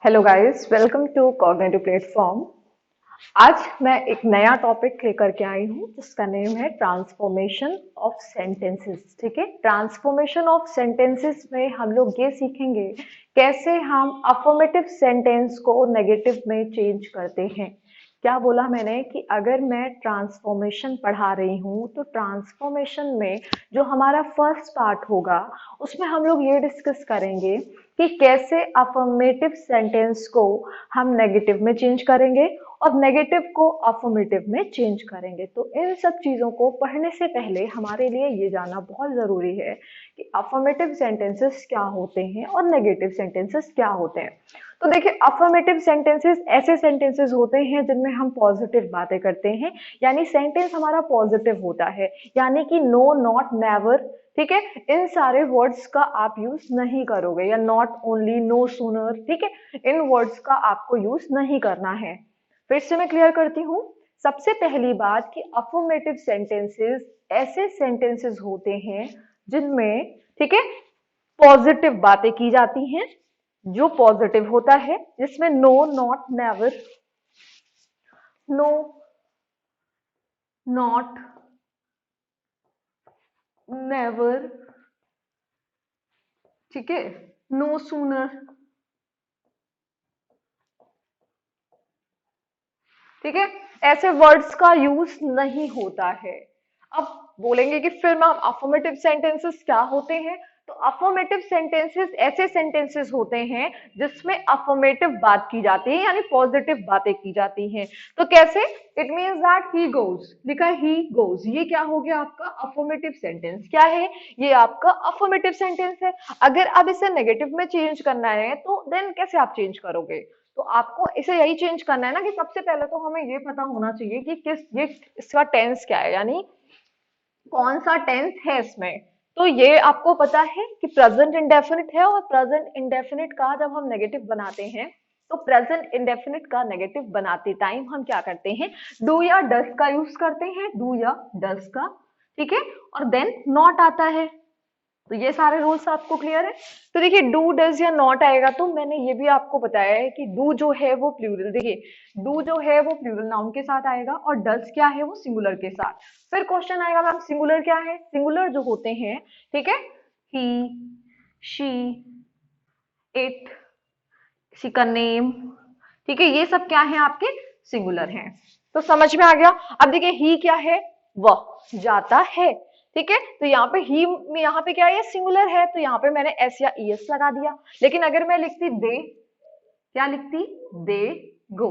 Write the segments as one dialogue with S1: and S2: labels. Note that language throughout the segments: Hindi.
S1: Hello guys, welcome to cognitive platform. आज मैं एक नया टॉपिक लेकर के आई हूँ जिसका नेम है ट्रांसफॉर्मेशन ऑफ सेंटेंसेस। ठीक है, ट्रांसफॉर्मेशन ऑफ सेंटेंसेस में हम लोग ये सीखेंगे कैसे हम अफर्मेटिव सेंटेंस को नेगेटिव में चेंज करते हैं। क्या बोला मैंने कि अगर मैं ट्रांसफॉर्मेशन पढ़ा रही हूँ तो ट्रांसफॉर्मेशन में जो हमारा फर्स्ट पार्ट होगा उसमें हम लोग ये डिस्कस करेंगे कि कैसे अफर्मेटिव सेंटेंस को हम नेगेटिव में चेंज करेंगे और नेगेटिव को अफर्मेटिव में चेंज करेंगे। तो इन सब चीजों को पढ़ने से पहले हमारे लिए ये जानना बहुत जरूरी है कि अफर्मेटिव सेंटेंसेस क्या होते हैं और नेगेटिव सेंटेंसेस क्या होते हैं। तो देखिए, अफर्मेटिव सेंटेंसेस ऐसे सेंटेंसेस होते हैं जिनमें हम पॉजिटिव बातें करते हैं, यानी सेंटेंस हमारा पॉजिटिव होता है, यानी कि नो, नॉट, नेवर, ठीक है, इन सारे वर्ड्स का आप यूज नहीं करोगे, या नॉट ओनली, नो सूनर, ठीक है, इन वर्ड्स का आपको यूज नहीं करना है। फिर से मैं क्लियर करती हूँ। सबसे पहली बात कि अफर्मेटिव सेंटेंसेस ऐसे सेंटेंसेस होते हैं जिनमें, ठीक है, पॉजिटिव बातें की जाती हैं, जो पॉजिटिव होता है, जिसमें no, not, never, no, not, never, ठीक है, नो सूनर, ठीक है, ऐसे वर्ड्स का यूज नहीं होता है। अब बोलेंगे कि फिर मैम अफर्मेटिव सेंटेंसेस क्या होते हैं। तो अफर्मेटिव सेंटेंसेस ऐसे सेंटेंसेस होते हैं जिसमें अफर्मेटिव बात की जाती है, यानी पॉजिटिव बातें की जाती हैं। तो कैसे? It means that he goes, लिखा है ही गोज, ये क्या हो गया आपका अफर्मेटिव सेंटेंस। क्या है ये? आपका अफर्मेटिव सेंटेंस है। अगर अब इसे नेगेटिव में चेंज करना है तो देन कैसे आप चेंज करोगे? तो आपको इसे यही चेंज करना है ना कि सबसे पहले तो हमें ये पता होना चाहिए कि किस ये इसका टेंस क्या है, यानी कौन सा टेंस है इसमें। तो ये आपको पता है कि प्रेजेंट इंडेफिनिट है, और प्रेजेंट इंडेफिनिट का जब हम नेगेटिव बनाते हैं तो प्रेजेंट इंडेफिनिट का नेगेटिव बनाते टाइम हम क्या करते हैं? डू या डस का यूज करते हैं, डू या डस का, ठीक है, और देन नॉट आता है। तो ये सारे रूल्स आपको क्लियर है। तो देखिए, डू, डज या नॉट आएगा तो मैंने ये भी आपको बताया है कि डू जो है वो प्लूरल, देखिए डू जो है वो प्लूरल नाउन के साथ आएगा और डज क्या है वो सिंगुलर के साथ। फिर क्वेश्चन आएगा मैम सिंगुलर क्या है? सिंगुलर जो होते हैं, ठीक है, ही, शी, इट, किसी का नेम, ठीक है, ये सब क्या है आपके सिंगुलर हैं। तो समझ में आ गया। अब देखिए, ही क्या है? वह जाता है, ठीक है, तो यहाँ पे ही में यहाँ पे क्या है? सिंगुलर है, तो यहाँ पे मैंने एस या ईएस लगा दिया। लेकिन अगर मैं लिखती दे, क्या लिखती? दे गो।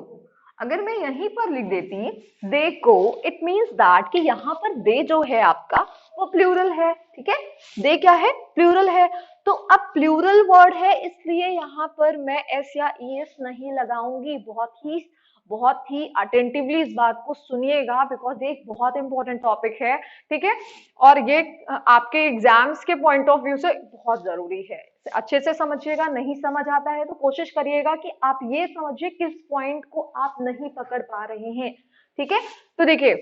S1: अगर मैं यहीं पर लिख देती दे गो, इट मींस दैट कि यहाँ पर दे जो है आपका वो प्लूरल है, ठीक है, दे क्या है? प्लूरल है। तो अब प्लूरल वर्ड है इसलिए यहाँ पर मैं एस या ईएस नहीं लगाऊंगी। बहुत ही अटेंटिवली इस बात को सुनिएगा, बिकॉज ये एक बहुत इंपॉर्टेंट टॉपिक है, ठीक है, और ये आपके एग्जाम्स के पॉइंट ऑफ व्यू से बहुत जरूरी है। अच्छे से समझिएगा। नहीं समझ आता है तो कोशिश करिएगा कि आप ये समझिए किस पॉइंट को आप नहीं पकड़ पा रहे हैं, ठीक है। तो देखिए,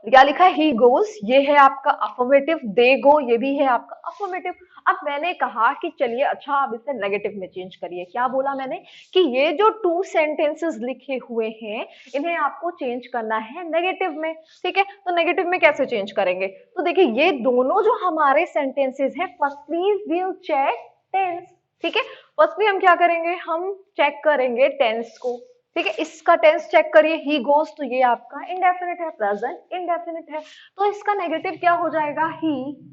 S1: क्या लिखा है? ही गोज, ये है आपका अफर्मेटिव। दे गो, ये भी है आपका अफर्मेटिव। अब मैंने कहा कि चलिए अच्छा आप इसे नेगेटिव में चेंज करिए। क्या बोला मैंने? कि ये जो टू सेंटेंसेस लिखे हुए हैं इन्हें आपको चेंज करना है नेगेटिव में, ठीक है। तो नेगेटिव में कैसे चेंज करेंगे? तो देखिए, ये दोनों जो हमारे सेंटेंसेस हैं, फर्स्टली विल चेक टेंस, ठीक है। फर्स्टली हम क्या करेंगे? हम चेक करेंगे टेंस को, ठीक है। इसका टेंस चेक करिए, ही गोज, तो ये आपका इंडेफिनिट है, प्रेजेंट इंडेफिनिट है। तो इसका नेगेटिव क्या हो जाएगा? ही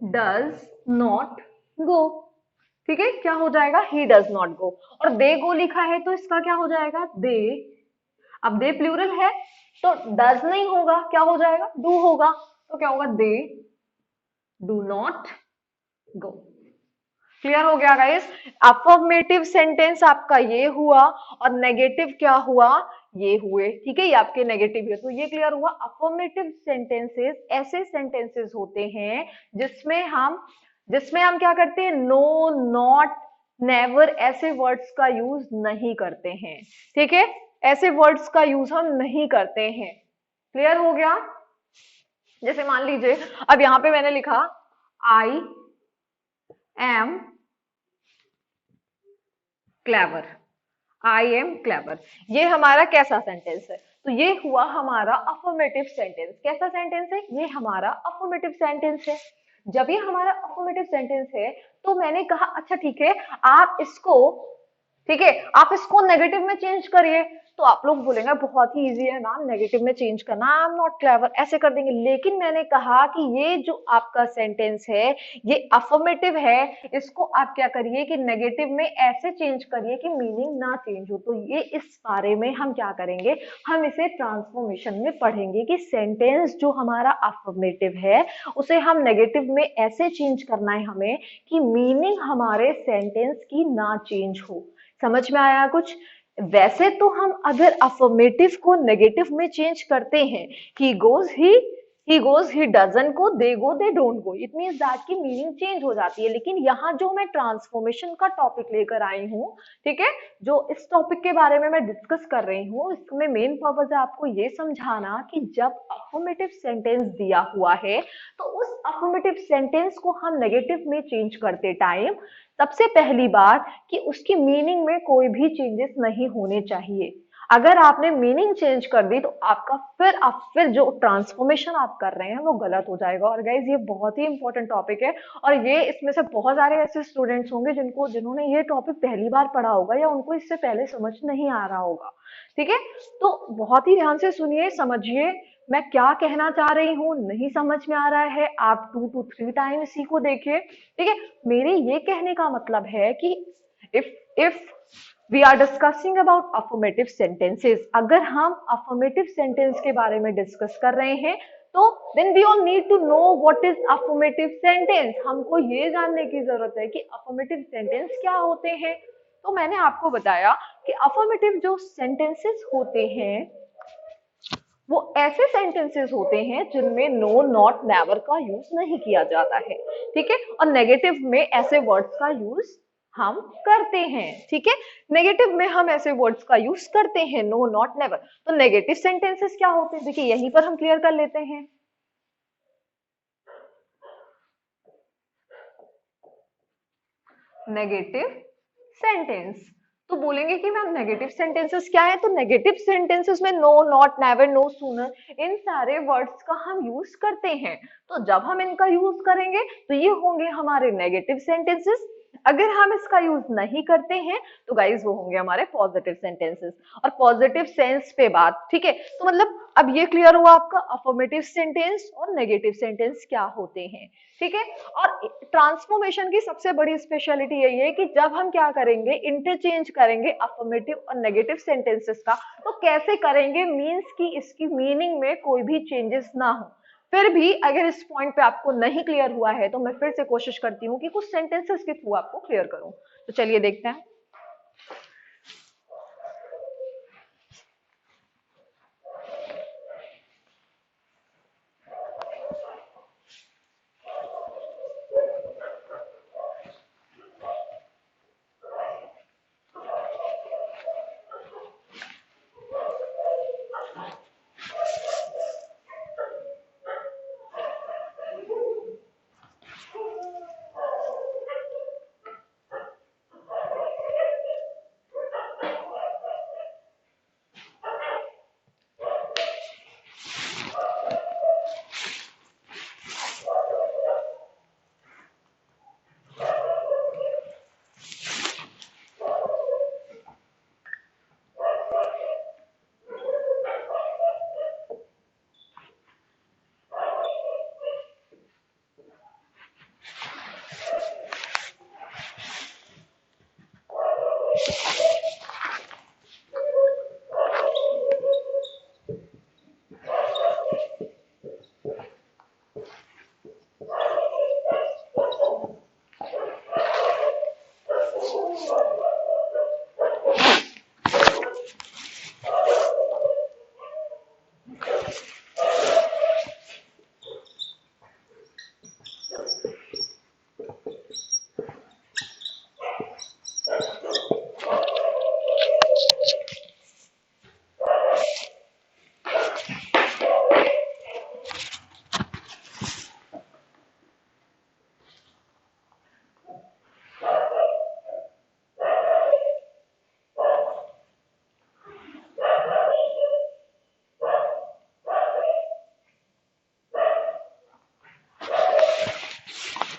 S1: डज नॉट गो, ठीक है, क्या हो जाएगा? He does not go. और दे गो लिखा है तो इसका क्या हो जाएगा? दे। अब दे प्लूरल है तो डज नहीं होगा, क्या हो जाएगा? डू होगा। तो क्या होगा? They do not go. Clear हो गया गाइस? अफर्मेटिव सेंटेंस आपका ये हुआ और नेगेटिव क्या हुआ? ये हुए, ठीक है, ये आपके नेगेटिव है। तो ये क्लियर हुआ। अफर्मेटिव सेंटेंसेस ऐसे सेंटेंसेस होते हैं जिसमें हम क्या करते हैं? नो, नॉट, नेवर ऐसे वर्ड्स का यूज नहीं करते हैं, ठीक है, ऐसे वर्ड्स का यूज हम नहीं करते हैं। क्लियर हो गया? जैसे मान लीजिए, अब यहां पे मैंने लिखा I am clever, I am clever, ये हमारा कैसा सेंटेंस है? तो ये हुआ हमारा अफर्मेटिव सेंटेंस। कैसा सेंटेंस है? ये हमारा अफर्मेटिव सेंटेंस है। जब ये हमारा अफर्मेटिव सेंटेंस है तो मैंने कहा अच्छा ठीक है, आप इसको, ठीक है, आप इसको नेगेटिव में चेंज करिए। तो आप लोग बोलेंगे बहुत ही इजी है मैम नेगेटिव में चेंज करना, आई एम नॉट क्लेवर, ऐसे कर देंगे। लेकिन मैंने कहा कि ये जो आपका सेंटेंस है ये अफर्मेटिव है, इसको आप क्या करिए कि नेगेटिव में ऐसे चेंज करिए कि मीनिंग ना चेंज हो। तो ये इस बारे में हम क्या करेंगे, हम इसे ट्रांसफॉर्मेशन में पढ़ेंगे कि सेंटेंस जो हमारा अफर्मेटिव है उसे हम नेगेटिव में ऐसे चेंज करना है हमें कि मीनिंग हमारे सेंटेंस की ना चेंज हो। समझ में आया कुछ? वैसे तो हम अगर अफर्मेटिव को नेगेटिव में चेंज करते हैं, he goes he goes he doesn't go they go they don't go, it means that की मीनिंग चेंज हो जाती है। लेकिन यहाँ जो मैं ट्रांसफॉर्मेशन का टॉपिक लेकर आई हूँ, ठीक है, जो इस टॉपिक के बारे में मैं डिस्कस कर रही हूँ, इसमें मेन पर्पज है आपको ये समझाना कि जब अफर्मेटिव सेंटेंस दिया हुआ है तो उस अफर्मेटिव सेंटेंस को हम नेगेटिव में चेंज करते टाइम सबसे पहली बात कि उसकी मीनिंग में कोई भी चेंजेस नहीं होने चाहिए। अगर आपने मीनिंग चेंज कर दी तो आपका फिर जो ट्रांसफॉर्मेशन आप कर रहे हैं वो गलत हो जाएगा। और गाइज ये बहुत ही इंपॉर्टेंट टॉपिक है और ये इसमें से बहुत सारे ऐसे स्टूडेंट्स होंगे जिन्होंने ये टॉपिक पहली बार पढ़ा होगा या उनको इससे पहले समझ नहीं आ रहा होगा। ठीक है, तो बहुत ही ध्यान से सुनिए, समझिए मैं क्या कहना चाह रही हूँ। नहीं समझ में आ रहा है आप 2 to 3 टाइम इसी को देखिए। ठीक है, मेरे ये कहने का मतलब है कि if we are discussing about affirmative sentences, अगर हम अफर्मेटिव सेंटेंस के बारे में डिस्कस कर रहे हैं तो then we all need to know what is affirmative sentence. हमको ये जानने की जरूरत है कि अफर्मेटिव सेंटेंस क्या होते हैं। तो मैंने आपको बताया कि अफर्मेटिव जो सेंटेंसेस होते हैं वो ऐसे सेंटेंसेस होते हैं जिनमें नो नॉट नेवर का यूज नहीं किया जाता है। ठीक है, और नेगेटिव में ऐसे वर्ड्स का यूज हम करते हैं। ठीक है, नेगेटिव में हम ऐसे वर्ड्स का यूज करते हैं, नो नॉट नेवर। तो नेगेटिव सेंटेंसेस क्या होते हैं, देखिए यहीं पर हम क्लियर कर लेते हैं। नेगेटिव सेंटेंस, तो बोलेंगे कि मैम नेगेटिव सेंटेंसेस क्या है? तो नेगेटिव सेंटेंसेस में no not never no sooner इन सारे वर्ड्स का हम यूज करते हैं। तो जब हम इनका यूज करेंगे तो ये होंगे हमारे नेगेटिव सेंटेंसेस। अगर हम इसका यूज नहीं करते हैं तो गाइज वो होंगे हमारे पॉजिटिव सेंटेंसेस। और पॉजिटिव सेंस पे बात, ठीक है, तो मतलब अब ये क्लियर हुआ आपका अफर्मेटिव सेंटेंस और नेगेटिव सेंटेंस क्या होते हैं। ठीक है, और ट्रांसफॉर्मेशन की सबसे बड़ी स्पेशलिटी यही है कि जब हम क्या करेंगे, इंटरचेंज करेंगे अफर्मेटिव और नेगेटिव सेंटेंसेस का, तो कैसे करेंगे, मींस कि इसकी मीनिंग में कोई भी चेंजेस ना हो। फिर भी अगर इस पॉइंट पे आपको नहीं क्लियर हुआ है तो मैं फिर से कोशिश करती हूँ कि कुछ सेंटेंसेस के थ्रू आपको क्लियर करूं। तो चलिए देखते हैं।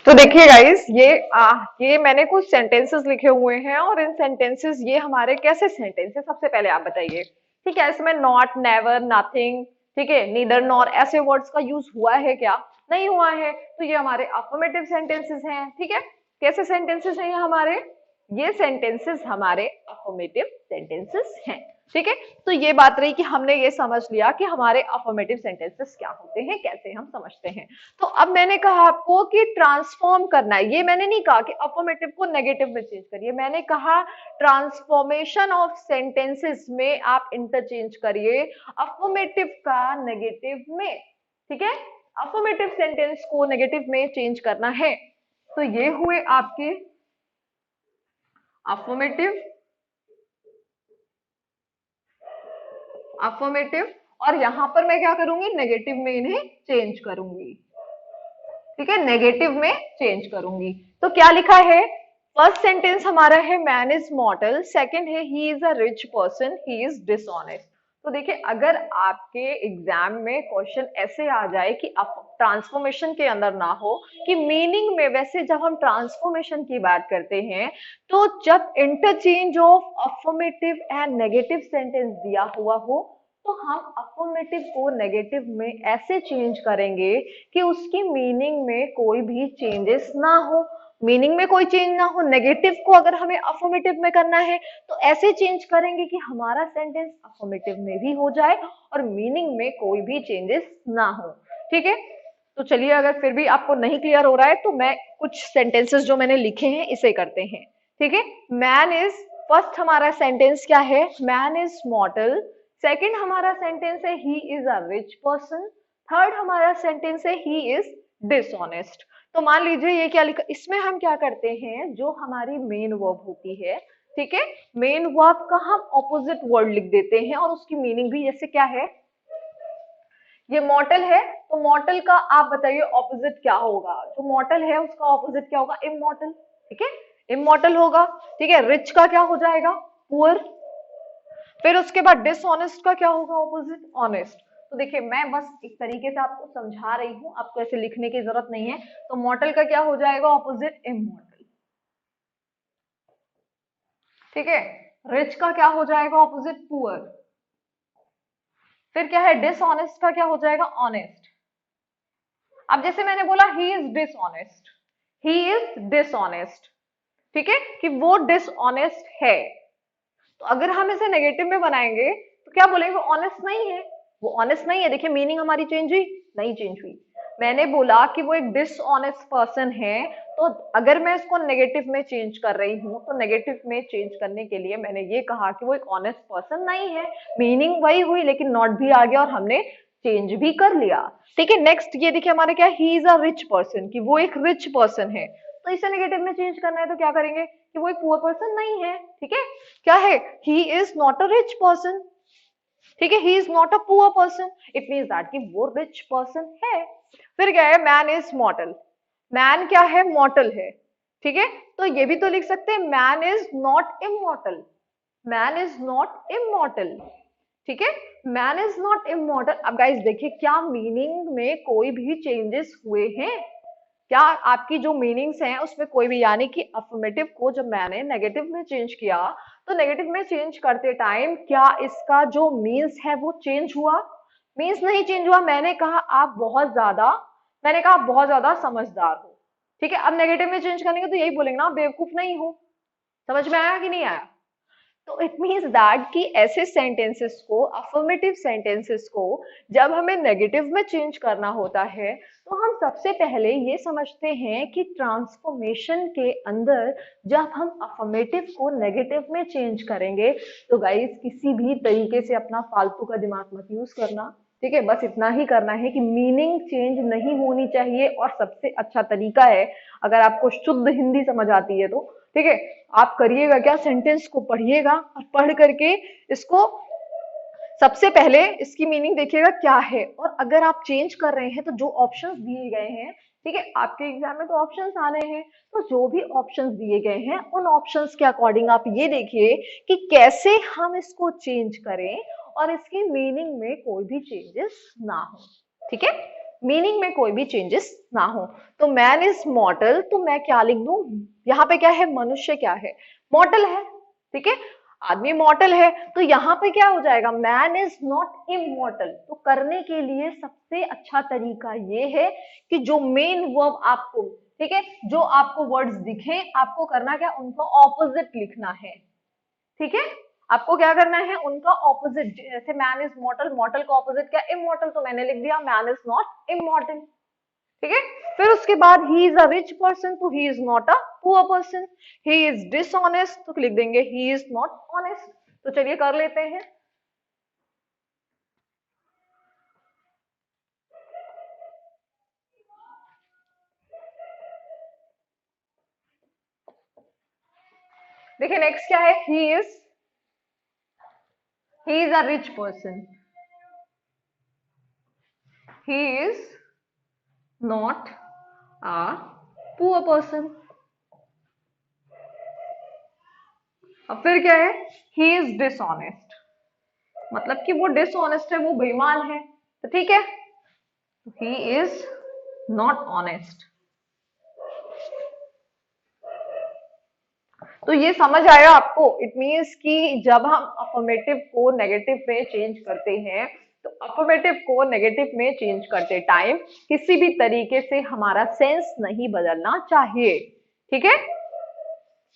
S1: तो देखिए गाइस, ये मैंने कुछ सेंटेंसेस लिखे हुए हैं और इन सेंटेंसेस, ये हमारे कैसे सेंटेंसेस, सबसे पहले आप बताइए। ठीक है, इसमें नॉट, नेवर, नथिंग, ठीक है, नीदर, नॉर ऐसे वर्ड्स का यूज हुआ है क्या? नहीं हुआ है। तो ये हमारे अफर्मेटिव सेंटेंसेस हैं। ठीक है, कैसे सेंटेंसेस हैं ये हमारे? ये सेंटेंसेस हमारे अफर्मेटिव सेंटेंसेस हैं। ठीक है, तो ये बात रही कि हमने ये समझ लिया कि हमारे अफर्मेटिव सेंटेंसेस क्या होते हैं, कैसे हम समझते हैं। तो अब मैंने कहा आपको कि ट्रांसफॉर्म करना है। ये मैंने नहीं कहा कि अफर्मेटिव को नेगेटिव में चेंज करिए, मैंने कहा ट्रांसफॉर्मेशन ऑफ सेंटेंसेस में आप इंटरचेंज करिए अफर्मेटिव का नेगेटिव में। ठीक है, अफर्मेटिव सेंटेंस को नेगेटिव में चेंज करना है। तो ये हुए आपके अफर्मेटिव, अफर्मेटिव, और यहां पर मैं क्या करूंगी? नेगेटिव में इन्हें चेंज करूंगी। ठीक है, नेगेटिव में चेंज करूंगी। तो क्या लिखा है? फर्स्ट सेंटेंस हमारा है मैन इज मॉर्टल, सेकंड है ही is a rich person, he is dishonest. तो देखिए, अगर आपके एग्जाम में क्वेश्चन ऐसे आ जाए कि ट्रांसफॉर्मेशन के अंदर ना हो कि मीनिंग में, वैसे जब हम ट्रांसफॉर्मेशन की बात करते हैं तो जब interchange of affirmative and negative sentence दिया हुआ हो तो हम अफर्मेटिव को नेगेटिव में ऐसे चेंज करेंगे कि उसकी मीनिंग में कोई भी चेंजेस ना हो। मीनिंग में कोई चेंज ना हो। नेगेटिव को अगर हमें अफर्मेटिव में करना है तो ऐसे चेंज करेंगे कि हमारा सेंटेंस अफर्मेटिव में भी हो जाए और मीनिंग में कोई भी चेंजेस ना हो। ठीक है, तो चलिए, अगर फिर भी आपको नहीं क्लियर हो रहा है तो मैं कुछ सेंटेंसेस जो मैंने लिखे हैं इसे करते हैं। ठीक है, मैन इज, फर्स्ट हमारा सेंटेंस क्या है? Man is मॉर्टल। सेकंड हमारा सेंटेंस है ही is a rich person. Third हमारा सेंटेंस है ही इज डिसऑनेस्ट। तो मान लीजिए ये क्या लिखा, इसमें हम क्या करते हैं, जो हमारी मेन वर्ब होती है, ठीक है, मेन वर्ब का हम ऑपोजिट वर्ड लिख देते हैं और उसकी मीनिंग भी, जैसे क्या है, ये मॉर्टल है तो मॉर्टल का आप बताइए ऑपोजिट क्या होगा? जो मॉर्टल है उसका ऑपोजिट क्या होगा? इमॉर्टल। ठीक है, इमॉर्टल होगा। ठीक है, रिच का क्या हो जाएगा? पुअर। फिर उसके बाद डिसऑनेस्ट का क्या होगा ऑपोजिट? ऑनेस्ट। तो देखिए, मैं बस एक तरीके से आपको समझा रही हूं, आपको ऐसे लिखने की जरूरत नहीं है। तो मॉर्टल का क्या हो जाएगा ऑपोजिट? इमॉर्टल। ठीक है, रिच का क्या हो जाएगा ऑपोजिट? पुअर। फिर क्या है? डिसऑनेस्ट का क्या हो जाएगा? ऑनेस्ट। अब जैसे मैंने बोला ही is dishonest, he is dishonest, ठीक है, कि वो डिसऑनेस्ट है। तो अगर हम इसे नेगेटिव में बनाएंगे तो क्या बोलेंगे? वो ऑनेस्ट नहीं है, वो ऑनेस्ट नहीं है। देखिए, मीनिंग हमारी चेंज हुई? नहीं चेंज हुई। मैंने बोला कि वो एक डिसऑनेस्ट पर्सन है, तो अगर मैं इसको नेगेटिव में चेंज कर रही हूं तो नेगेटिव में चेंज करने के लिए मैंने ये कहा कि वो एक ऑनेस्ट पर्सन नहीं है। मीनिंग वही हुई लेकिन नॉट भी आ गया और हमने चेंज भी कर लिया। ठीक है, नेक्स्ट ये देखिए हमारे क्या, ही इज अ रिच पर्सन, कि वो एक रिच पर्सन है। तो इसे नेगेटिव में चेंज करना है तो क्या करेंगे कि वो एक पुअर पर्सन नहीं है। ठीक है, क्या है? ही is not a rich person. ठीक है, ही is not a poor person, it means that कि वो रिच पर्सन है। फिर क्या है? Man is मॉर्टल। मैन क्या है? मॉर्टल है। ठीक है, तो ये भी तो लिख सकते हैं man is not immortal. Man is not immortal. ठीक है, मैन इज नॉट इमॉर्टल। अब गाइस देखिए, क्या मीनिंग में कोई भी चेंजेस हुए हैं? क्या आपकी जो मीनिंग्स हैं उसमें कोई भी, यानी कि अफर्मेटिव को जब मैंने नेगेटिव में चेंज किया तो नेगेटिव में चेंज करते टाइम क्या इसका जो मीन्स है वो चेंज हुआ? मीन्स नहीं चेंज हुआ। मैंने कहा आप बहुत ज्यादा समझदार हो। ठीक है, अब नेगेटिव में चेंज करेंगे तो यही बोलेंगे ना, बेवकूफ नहीं हो। समझ में आया कि नहीं आया? तो इट मीन्स दैट कि ऐसे सेंटेंसेस को, अफर्मेटिव सेंटेंसेस को जब हमें नेगेटिव में चेंज करना होता है तो हम सबसे पहले ये समझते हैं कि ट्रांसफॉर्मेशन के अंदर जब हम अफर्मेटिव को नेगेटिव में चेंज करेंगे तो गाइस किसी भी तरीके से अपना फालतू का दिमाग मत यूज करना। ठीक है, बस इतना ही करना है कि मीनिंग चेंज नहीं होनी चाहिए। और सबसे अच्छा तरीका है, अगर आपको शुद्ध हिंदी समझ आती है तो ठीक है, आप करिएगा क्या, सेंटेंस को पढ़िएगा और पढ़ करके इसको सबसे पहले इसकी मीनिंग देखिएगा क्या है। और अगर आप चेंज कर रहे हैं तो जो ऑप्शंस दिए गए हैं, ठीक है, आपके एग्जाम में तो ऑप्शंस आने हैं, तो जो भी ऑप्शंस दिए गए हैं उन ऑप्शंस के अकॉर्डिंग आप ये देखिए कि कैसे हम इसको चेंज करें और इसकी मीनिंग में कोई भी चेंजेस ना हो। ठीक है, मीनिंग में कोई भी चेंजेस ना हो। तो मैन इज मॉर्टल, तो मैं क्या लिख दूं, यहाँ पे क्या है, मनुष्य क्या है, मॉर्टल है, ठीक है, आदमी मॉर्टल है। तो यहाँ पे क्या हो जाएगा, मैन इज नॉट इमॉर्टल। तो करने के लिए सबसे अच्छा तरीका ये है कि जो मेन वर्ब आपको, ठीक है, जो आपको वर्ड्स दिखे, आपको करना क्या, उनका ऑपोजिट लिखना है, ठीक है, आपको क्या करना है, उनका ऑपोजिट। जैसे मैन इज मॉर्टल, मॉर्टल का ऑपोजिट क्या, इमॉर्टल, तो मैंने लिख दिया मैन इज नॉट इमॉर्टल, ठीक है। फिर उसके बाद he is a rich person, तो he is not a poor person. He is dishonest, तो लिख देंगे ही इज नॉट ऑनेस्ट। तो चलिए कर लेते हैं। देखिए नेक्स्ट क्या है, ही is a rich person, he is not a poor person. अब फिर क्या है, ही इज डिसऑनेस्ट, मतलब कि वो डिसऑनेस्ट है, वो बेईमान है, तो ठीक है, ही इज नॉट ऑनेस्ट। तो ये समझ आया आपको, इट मीन्स कि जब हम अफर्मेटिव को नेगेटिव में चेंज करते हैं, तो अफर्मेटिव को नेगेटिव में चेंज करते टाइम किसी भी तरीके से हमारा सेंस नहीं बदलना चाहिए, ठीक है।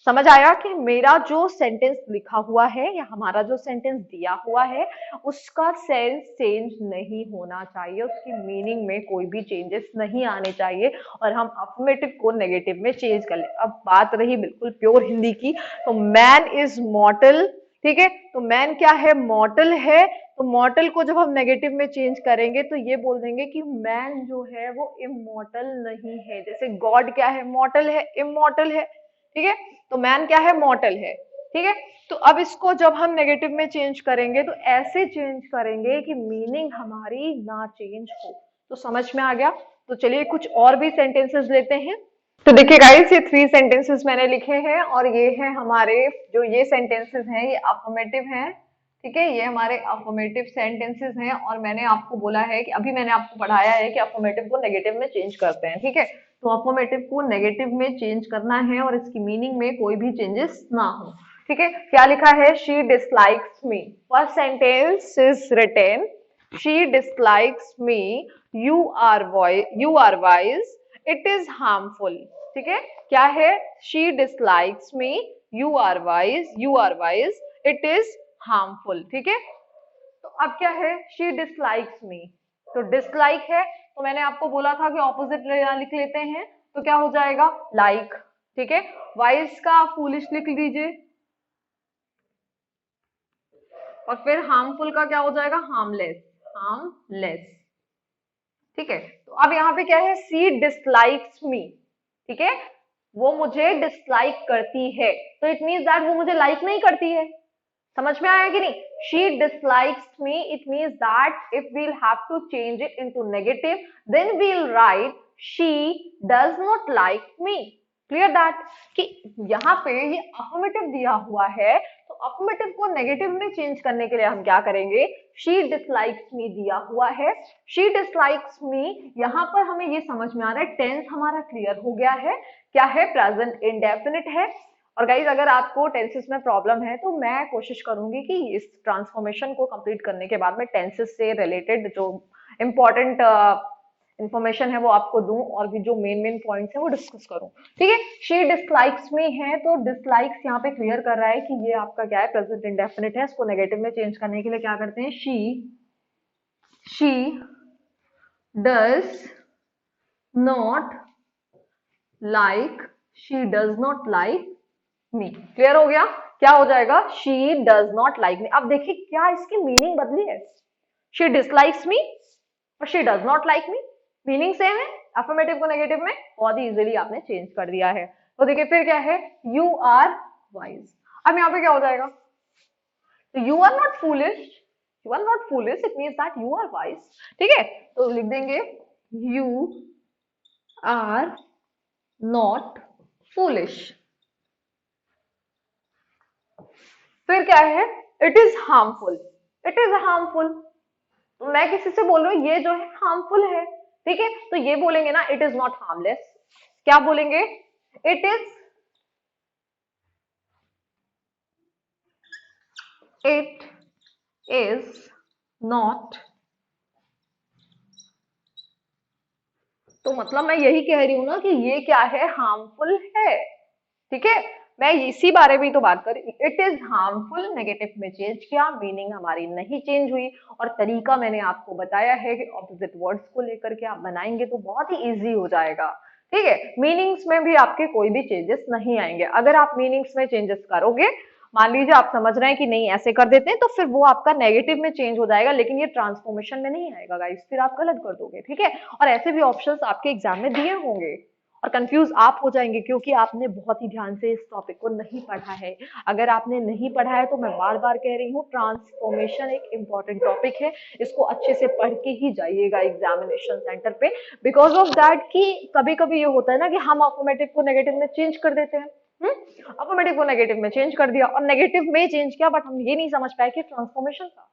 S1: समझ आया कि मेरा जो सेंटेंस लिखा हुआ है या हमारा जो सेंटेंस दिया हुआ है, उसका सेंस चेंज नहीं होना चाहिए, उसकी मीनिंग में कोई भी चेंजेस नहीं आने चाहिए, और हम अफर्मेटिव को नेगेटिव में चेंज कर ले। अब बात रही बिल्कुल प्योर हिंदी की, तो मैन इज मॉर्टल, ठीक है, तो मैन क्या है, मॉर्टल है। तो मॉर्टल को जब हम नेगेटिव में चेंज करेंगे तो ये बोल देंगे कि मैन जो है वो इमॉर्टल नहीं है। जैसे गॉड क्या है, मॉर्टल है, इमॉर्टल है, ठीक है, तो मैन क्या है, मॉर्टल है, ठीक है। तो अब इसको जब हम नेगेटिव में चेंज करेंगे तो ऐसे चेंज करेंगे कि मीनिंग हमारी ना चेंज हो। तो समझ में आ गया। तो चलिए कुछ और भी सेंटेंसेस लेते हैं। तो देखिए गाइस, ये 3 सेंटेंसेस मैंने लिखे हैं, और ये है हमारे, जो ये सेंटेंसेस हैं ये अफर्मेटिव हैं, ठीक है, ये हमारे अफर्मेटिव सेंटेंसेस हैं। और मैंने आपको बोला है कि अभी मैंने आपको पढ़ाया है कि अफर्मेटिव को नेगेटिव में चेंज करते हैं, ठीक है। तो अफर्मेटिव को नेगेटिव में चेंज करना है और इसकी मीनिंग में कोई भी चेंजेस ना हो, ठीक है। क्या लिखा है, she dislikes me, first sentence is written, she dislikes me, you are wise, it is harmful, ठीक है। क्या है, she dislikes me, you are wise, it is harmful, ठीक है। तो अब क्या है, शी डिसलाइक्स मी, तो डिसलाइक है, तो मैंने आपको बोला था कि ऑपोजिट लिख लेते हैं, तो क्या हो जाएगा, लाइक, ठीक है। वाइज का फूलिश लिख लीजिए, और फिर हार्मफुल का क्या हो जाएगा, हार्मलेस, हार्मलेस, ठीक है। तो अब यहाँ पे क्या है, सी डिसलाइक्स मी, ठीक है, वो मुझे डिसलाइक करती है, तो इट मीन्स दैट वो मुझे लाइक नहीं करती है। समझ में आया कि नहीं, she dislikes me, it means that if we'll have to change it into negative, then we'll write she does not like me. Clear that, कि यहाँ पे ये अफर्मेटिव दिया हुआ है, तो अफर्मेटिव को नेगेटिव में चेंज करने के लिए हम क्या करेंगे, शी डिसलाइक्स मी दिया हुआ है, शी डिसलाइक्स मी, यहाँ पर हमें ये समझ में आ रहा है, टेंस हमारा क्लियर हो गया है, क्या है, प्रेजेंट इंडेफिनिट है। और गाइज अगर आपको टेंसेस में प्रॉब्लम है तो मैं कोशिश करूंगी कि इस ट्रांसफॉर्मेशन को कंप्लीट करने के बाद में टेंसेस से रिलेटेड जो इंपॉर्टेंट इंफॉर्मेशन है वो आपको दूं, और भी जो मेन मेन पॉइंट्स है वो डिस्कस करूं, ठीक है। शी डिसलाइक्स मी है, तो डिसलाइक्स यहाँ पे क्लियर कर रहा है कि ये आपका क्या है, प्रेजेंट इंडेफिनिट है। इसको नेगेटिव में चेंज करने के लिए क्या करते हैं, she does not like, she does not like me. Clear हो गया, क्या हो जाएगा, शी डज नॉट लाइक मी। अब देखिए क्या इसकी मीनिंग बदली है, शी डिसलाइक्स मी और she does not like me, meaning same है, अफर्मेटिव को नेगेटिव में बहुत ही इजीली आपने चेंज कर दिया है। तो देखिए फिर क्या है, यू आर वाइज, अब यहाँ पे क्या हो जाएगा, तो you are not foolish, you are not foolish, it means that you are wise, ठीक है। तो लिख देंगे यू आर नॉट फूलिश। फिर क्या है, it is harmful, it is harmful, तो मैं किसी से बोल रही हूँ ये जो है हार्मफुल है, ठीक है, तो ये बोलेंगे ना इट इज नॉट हार्मलेस, क्या बोलेंगे, इट इज नॉट, तो मतलब मैं यही कह रही हूं ना कि ये क्या है, हार्मफुल है। ठीक है, मैं इसी बारे में तो बात कर रही, इट इज हार्मफुल, नेगेटिव में चेंज किया, मीनिंग हमारी नहीं चेंज हुई। और तरीका मैंने आपको बताया है कि ऑपोजिट वर्ड्स को लेकर के आप बनाएंगे तो बहुत ही इजी हो जाएगा। ठीक है, मीनिंग्स में भी आपके कोई भी चेंजेस नहीं आएंगे। अगर आप मीनिंग्स में चेंजेस करोगे, मान लीजिए आप समझ रहे हैं कि नहीं ऐसे कर देते हैं, तो फिर वो आपका नेगेटिव में चेंज हो जाएगा, लेकिन ये ट्रांसफॉर्मेशन में नहीं आएगा गाइस, फिर आप गलत कर दोगे। ठीक है, और ऐसे भी ऑप्शंस आपके एग्जाम में दिए होंगे और कंफ्यूज आप हो जाएंगे क्योंकि आपने बहुत ही ध्यान से इस टॉपिक को नहीं पढ़ा है। अगर आपने नहीं पढ़ा है तो मैं बार बार कह रही हूँ, ट्रांसफॉर्मेशन एक इंपॉर्टेंट टॉपिक है, इसको अच्छे से पढ़ के ही जाइएगा एग्जामिनेशन सेंटर पे। बिकॉज ऑफ दैट कि कभी कभी ये होता है ना कि हम अफर्मेटिव को नेगेटिव में चेंज कर देते हैं। अफर्मेटिव को नेगेटिव में चेंज कर दिया और नेगेटिव में चेंज किया, बट हम ये नहीं समझ पाए कि ट्रांसफॉर्मेशन था।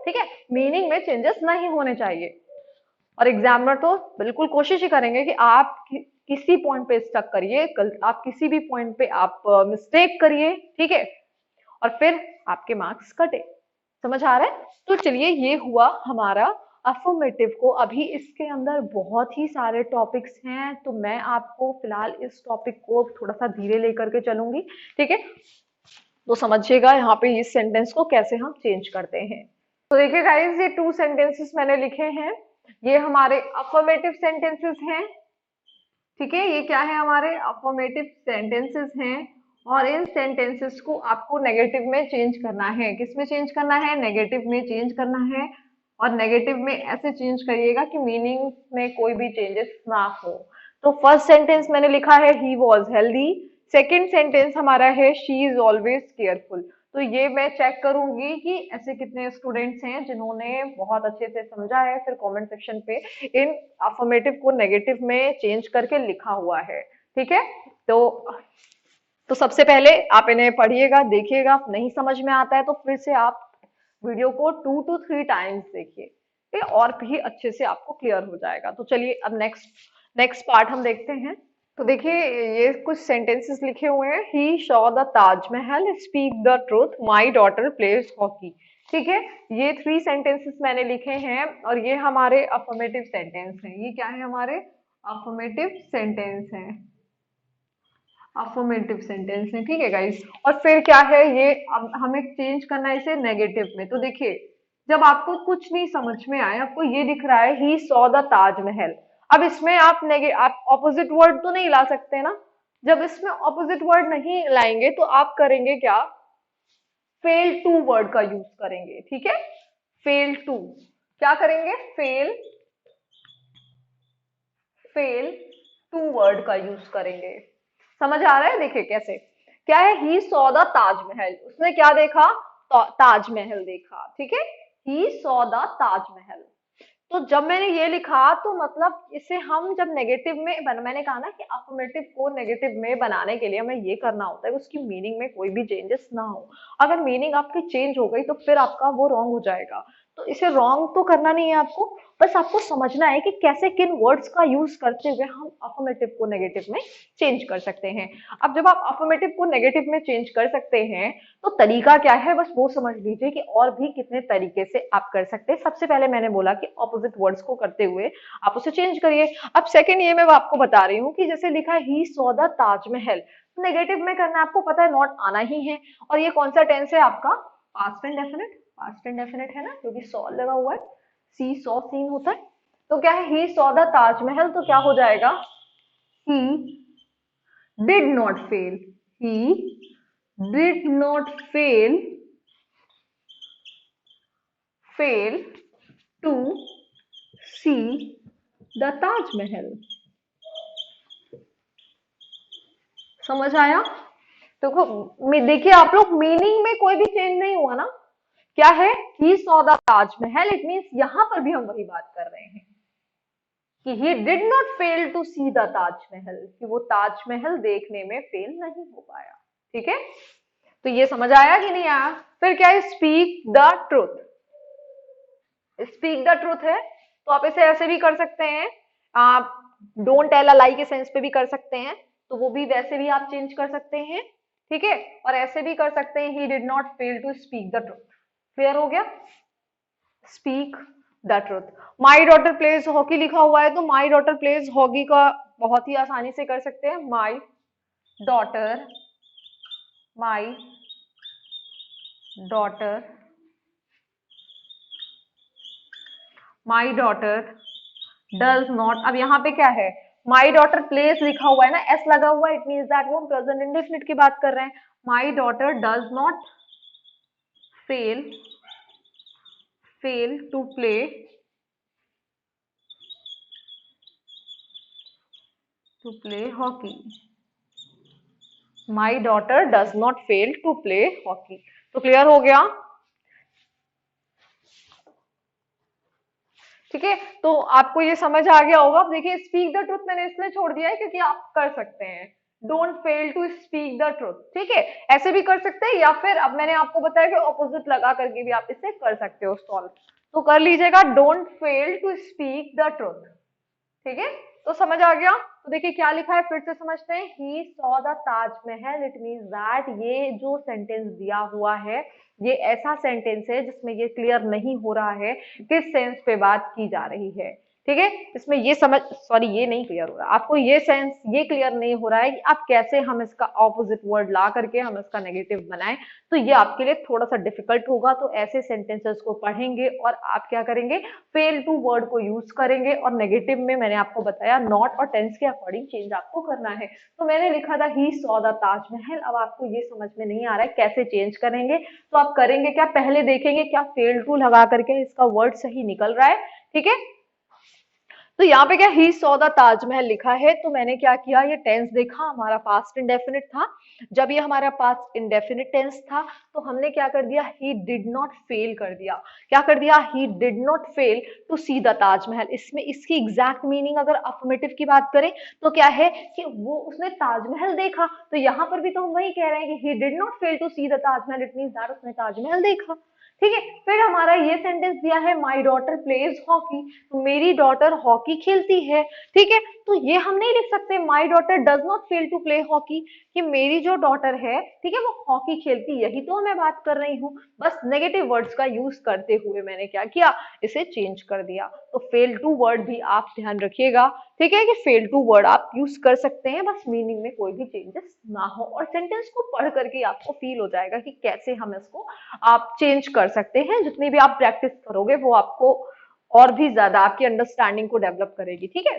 S1: ठीक है, मीनिंग में चेंजेस नहीं होने चाहिए। और एग्जामिनर तो बिल्कुल कोशिश ही करेंगे कि आप किसी पॉइंट पे स्टक करिए, आप किसी भी पॉइंट पे आप मिस्टेक करिए। ठीक है, और फिर आपके मार्क्स कटे। समझ आ रहा है? तो चलिए, ये हुआ हमारा अफर्मेटिव को। अभी इसके अंदर बहुत ही सारे टॉपिक्स हैं, तो मैं आपको फिलहाल इस टॉपिक को थोड़ा सा धीरे लेकर के चलूंगी। ठीक है, तो समझिएगा यहाँ पे इस सेंटेंस को कैसे हम चेंज करते हैं। तो देखिए गाइस, ये 2 सेंटेंसेस मैंने लिखे हैं, ये हमारे अफर्मेटिव सेंटेंसेस हैं। ठीक है, ये क्या है, हमारे अफर्मेटिव सेंटेंसेस हैं। और इन सेंटेंसेस को आपको नेगेटिव में चेंज करना है। किस में चेंज करना है, नेगेटिव में चेंज करना है। और नेगेटिव में ऐसे चेंज करिएगा कि मीनिंग में कोई भी चेंजेस ना हो। तो फर्स्ट सेंटेंस मैंने लिखा है he was healthy. Second sentence हमारा है शी इज ऑलवेज केयरफुल। तो ये मैं चेक करूंगी कि ऐसे कितने स्टूडेंट्स हैं जिन्होंने बहुत अच्छे से समझा है, फिर कमेंट सेक्शन पे इन अफर्मेटिव को नेगेटिव में चेंज करके लिखा हुआ है। ठीक है, तो सबसे पहले आप इन्हें पढ़िएगा, देखिएगा, नहीं समझ में आता है तो फिर से आप वीडियो को 2 to 3 टाइम्स देखिए, ठीक है, और भी अच्छे से आपको क्लियर हो जाएगा। तो चलिए अब नेक्स्ट पार्ट हम देखते हैं। तो देखिए, ये कुछ सेंटेंसेस लिखे हुए हैं। He saw the Taj Mahal, speak the truth, my daughter plays hockey. ठीक है, ये 3 सेंटेंसेस मैंने लिखे हैं और ये हमारे अफर्मेटिव सेंटेंस हैं। ये क्या है, हमारे अफर्मेटिव सेंटेंस हैं, अफर्मेटिव सेंटेंस है। ठीक है गाइस, और फिर क्या है, ये अब हमें चेंज करना है इसे नेगेटिव में। तो देखिए, जब आपको कुछ नहीं समझ में आए, आपको ये दिख रहा है ही सॉ द ताजमहल, अब इसमें आप ऑपोजिट वर्ड तो नहीं ला सकते ना। जब इसमें ऑपोजिट वर्ड नहीं लाएंगे तो आप करेंगे क्या, फेल टू वर्ड का यूज करेंगे। ठीक है, फेल टू, क्या करेंगे, फेल टू वर्ड का यूज करेंगे। समझ आ रहा है? देखिए कैसे, क्या है, ही सॉ द ताजमहल, उसने क्या देखा, ताजमहल देखा। ठीक है, ही सॉ द ताजमहल। तो जब मैंने ये लिखा तो मतलब इसे हम जब नेगेटिव में मैंने कहा ना कि अफर्मेटिव को नेगेटिव में बनाने के लिए हमें ये करना होता है उसकी मीनिंग में कोई भी चेंजेस ना हो। अगर मीनिंग आपकी चेंज हो गई तो फिर आपका वो रॉन्ग हो जाएगा। तो इसे रॉन्ग तो करना नहीं है आपको, बस आपको समझना है कि कैसे किन वर्ड्स का यूज करते हुए हम अफर्मेटिव को नेगेटिव में चेंज कर सकते हैं। अब जब आप अफर्मेटिव को नेगेटिव में चेंज कर सकते हैं तो तरीका क्या है, बस वो समझ लीजिए कि और भी कितने तरीके से आप कर सकते हैं। सबसे पहले मैंने बोला कि ऑपोजिट वर्ड्स को करते हुए आप उसे चेंज करिए। अब सेकंड ये मैं आपको बता रही हूँ कि जैसे लिखा है he saw the Taj Mahal, negative में करना आपको पता है, नॉट आना ही है। और ये कौन सा टेंस है आपका, past and definite, past and definite है ना, क्योंकि सॉ लगा हुआ है, सी सॉ सीन होता है। तो क्या है, ही सॉ द ताजमहल, तो क्या हो जाएगा, ही did not fail, he did not fail to see the Taj Mahal। समझ आया? तो देखिए आप लोग, मीनिंग में कोई भी चेंज नहीं हुआ ना। क्या है, he saw the Taj Mahal, it means यहां पर भी हम वही बात कर रहे हैं कि he did not fail to see the Taj Mahal, कि वो ताजमहल देखने में फेल नहीं हो पाया। ठीक है, तो ये समझ आया कि नहीं आया? फिर क्या है, speak the truth, speak the truth है तो आप इसे ऐसे भी कर सकते हैं आप डोंट टेल अ लाई के सेंस पे भी कर सकते हैं, तो वो भी वैसे भी आप चेंज कर सकते हैं, ठीक है। और ऐसे भी कर सकते हैं, he did not fail to speak the truth. Clear हो गया? Speak the truth. My daughter plays hockey लिखा हुआ है, तो माई डॉटर प्लेज हॉकी का बहुत ही आसानी से कर सकते हैं, daughter my daughter my daughter does not. अब यहाँ पे क्या है, माई डॉटर प्लेस लिखा हुआ है ना, एस लगा हुआ है, इट मीन्स दैट वो हम प्रेजेंट इंडेफिनिट की बात कर रहे हैं। My daughter does not fail fail to play hockey. My daughter does not fail to play hockey. तो क्लियर हो गया? ठीक है, तो आपको ये समझ आ गया होगा। अब देखिए, स्पीक द ट्रुथ मैंने इसलिए छोड़ दिया है क्योंकि आप कर सकते हैं don't fail to speak the truth, ठीक है। ऐसे भी कर सकते हैं, या फिर अब मैंने आपको बताया कि ऑपोजिट लगा करके भी आप इसे कर सकते हो सॉल्व। तो कर लीजिएगा, don't fail to speak the truth, ठीक है। तो समझ आ गया? तो देखिए क्या लिखा है, फिर से समझते हैं। He saw the Taj Mahal, it means that ये जो सेंटेंस दिया हुआ है, ये ऐसा सेंटेंस है जिसमें ये क्लियर नहीं हो रहा है किस सेंस पे बात की जा रही है, ठीक है। इसमें ये समझ, सॉरी ये नहीं क्लियर हो रहा आपको, ये सेंस ये क्लियर नहीं हो रहा है कि आप कैसे हम इसका ऑपोजिट वर्ड ला करके हम इसका नेगेटिव बनाएं। तो ये आपके लिए थोड़ा सा डिफिकल्ट होगा, तो ऐसे सेंटेंसेस को पढ़ेंगे और आप क्या करेंगे, फेल टू वर्ड को यूज करेंगे, और नेगेटिव में मैंने आपको बताया नॉट और टेंस के अकॉर्डिंग चेंज आपको करना है। तो मैंने लिखा था ही सॉ द ताजमहल। अब आपको ये समझ में नहीं आ रहा है कैसे चेंज करेंगे, तो आप करेंगे क्या, पहले देखेंगे क्या फेल टू लगा करके इसका वर्ड सही निकल रहा है, ठीक है। तो यहाँ पे क्या, ही सॉ द ताजमहल लिखा है, तो मैंने क्या किया, ये टेंस देखा, हमारा पास्ट इंडेफिनिट था। जब ये हमारा पास्ट इंडेफिनिट टेंस था, तो हमने क्या कर दिया, ही डिड नॉट फेल कर दिया। क्या कर दिया, he did not fail to see the Taj Mahal. इसमें इसकी एग्जैक्ट मीनिंग अगर अफर्मेटिव की बात करें तो क्या है कि वो उसने ताजमहल देखा, तो यहाँ पर भी तो हम वही कह रहे हैं कि he did not fail to see the Taj Mahal, it means that उसने ताजमहल देखा, ठीक है। फिर हमारा ये सेंटेंस दिया है, माई डॉटर प्लेज हॉकी, तो मेरी डॉटर हॉकी खेलती है, ठीक है। तो ये हम नहीं लिख सकते my daughter does not fail to play hockey, कि मेरी जो डॉटर है, ठीक है, वो हॉकी खेलती, यही तो मैं बात कर रही हूँ। बस नेगेटिव वर्ड्स का यूज करते हुए मैंने क्या किया, इसे चेंज कर दिया। तो फेल टू वर्ड भी आप ध्यान रखिएगा, ठीक है, कि फेल टू वर्ड आप यूज कर सकते हैं, बस मीनिंग में कोई भी चेंजेस ना हो, और सेंटेंस को पढ़ करके आपको फील हो जाएगा कि कैसे हम इसको आप चेंज कर सकते हैं। जितनी भी आप प्रैक्टिस करोगे वो आपको और भी ज्यादा आपकी अंडरस्टैंडिंग को डेवलप करेगी, ठीक है।